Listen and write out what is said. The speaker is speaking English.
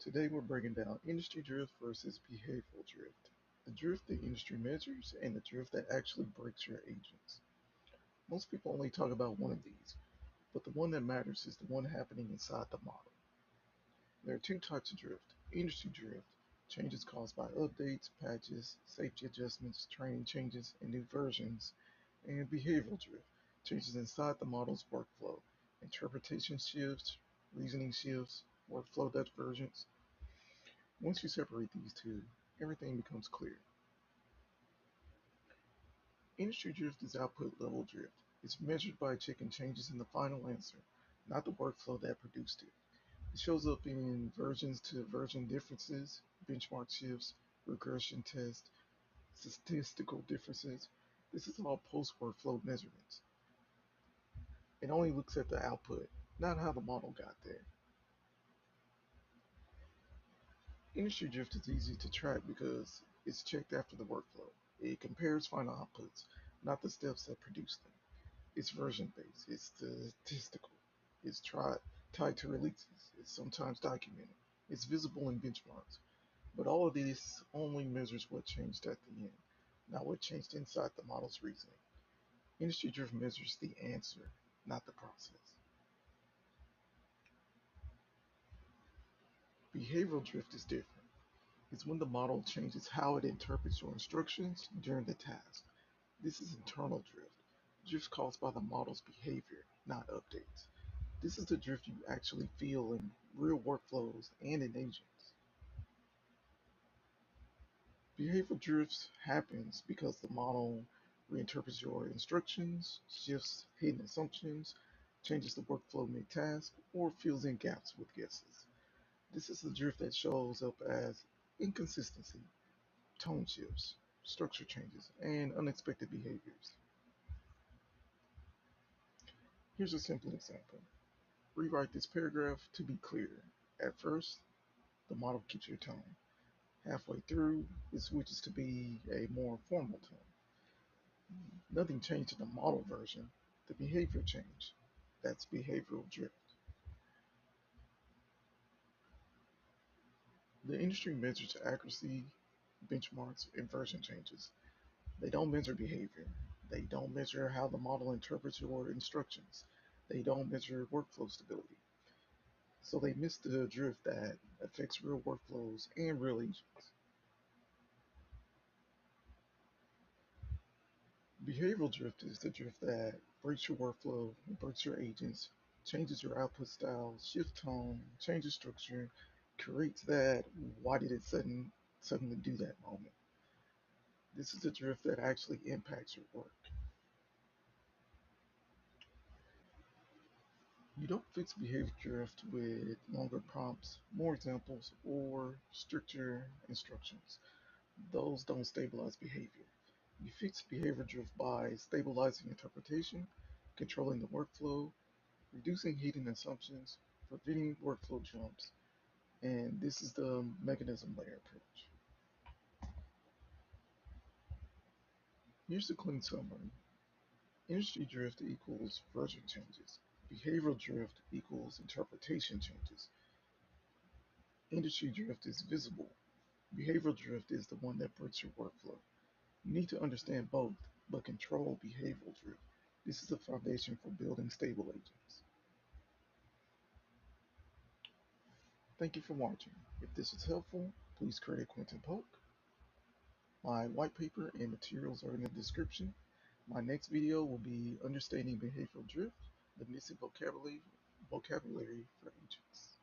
Today we're breaking down industry drift versus behavioral drift. The drift the industry measures and the drift that actually breaks your agents. Most people only talk about one of these, but the one that matters is the one happening inside the model. There are two types of drift. Industry drift, changes caused by updates, patches, safety adjustments, training changes, and new versions. And behavioral drift, changes inside the model's workflow, interpretation shifts, reasoning shifts, workflow divergence. Once you separate these two, everything becomes clear. Industry drift is output level drift. It's measured by checking changes in the final answer, not the workflow that produced it. It shows up in versions to version differences, benchmark shifts, regression tests, statistical differences. This is all post workflow measurements. It only looks at the output, not how the model got there. Industry drift is easy to track because it's checked after the workflow. It compares final outputs, not the steps that produce them. It's version based, it's statistical, it's tied to releases, it's sometimes documented, it's visible in benchmarks. But all of this only measures what changed at the end, not what changed inside the model's reasoning. Industry drift measures the answer, not the process. Behavioral drift is different. It's when the model changes how it interprets your instructions during the task. This is internal drift, drift caused by the model's behavior, not updates. This is the drift you actually feel in real workflows and in agents. Behavioral drifts happens because the model reinterprets your instructions, shifts hidden assumptions, changes the workflow mid-task, or fills in gaps with guesses. This is the drift that shows up as inconsistency, tone shifts, structure changes, and unexpected behaviors. Here's a simple example. Rewrite this paragraph to be clear. At first, the model keeps your tone. Halfway through, it switches to be a more formal tone. Nothing changed in the model version, the behavior changed. That's behavioral drift. The industry measures accuracy, benchmarks, and version changes. They don't measure behavior. They don't measure how the model interprets your instructions. They don't measure workflow stability. So they miss the drift that affects real workflows and real agents. Behavioral drift is the drift that breaks your workflow, breaks your agents, changes your output style, shifts tone, changes structure, creates that why did it suddenly do that moment. This is the drift that actually impacts your work. You don't fix behavior drift with longer prompts, more examples, or stricter instructions. Those don't stabilize behavior. You fix behavior drift by stabilizing interpretation, controlling the workflow, reducing hidden assumptions, preventing workflow jumps, and this is the mechanism layer approach. Here's the clean summary. Industry drift equals version changes. Behavioral drift equals interpretation changes. Industry drift is visible. Behavioral drift is the one that breaks your workflow. You need to understand both, but control behavioral drift. This is the foundation for building stable agents. Thank you for watching. If this was helpful, please create a Quentin Poke. My white paper and materials are in the description. My next video will be understanding behavioral drift, the missing vocabulary for agents.